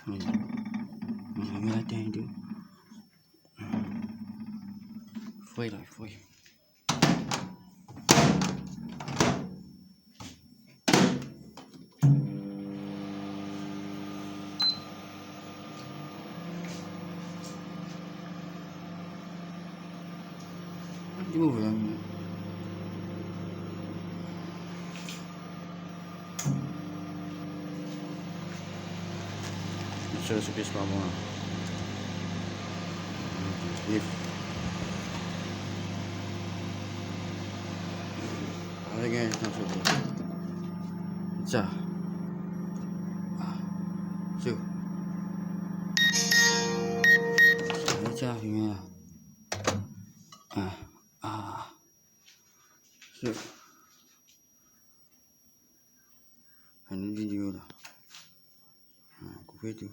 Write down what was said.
Người ta tên chứ. Phơi lại phơi. Chứ mà phải Saya suka semua. Lift. Ada guys, langsung. Cah. Siu. Cah punya. Siu. Ini dia dah. Aku tu.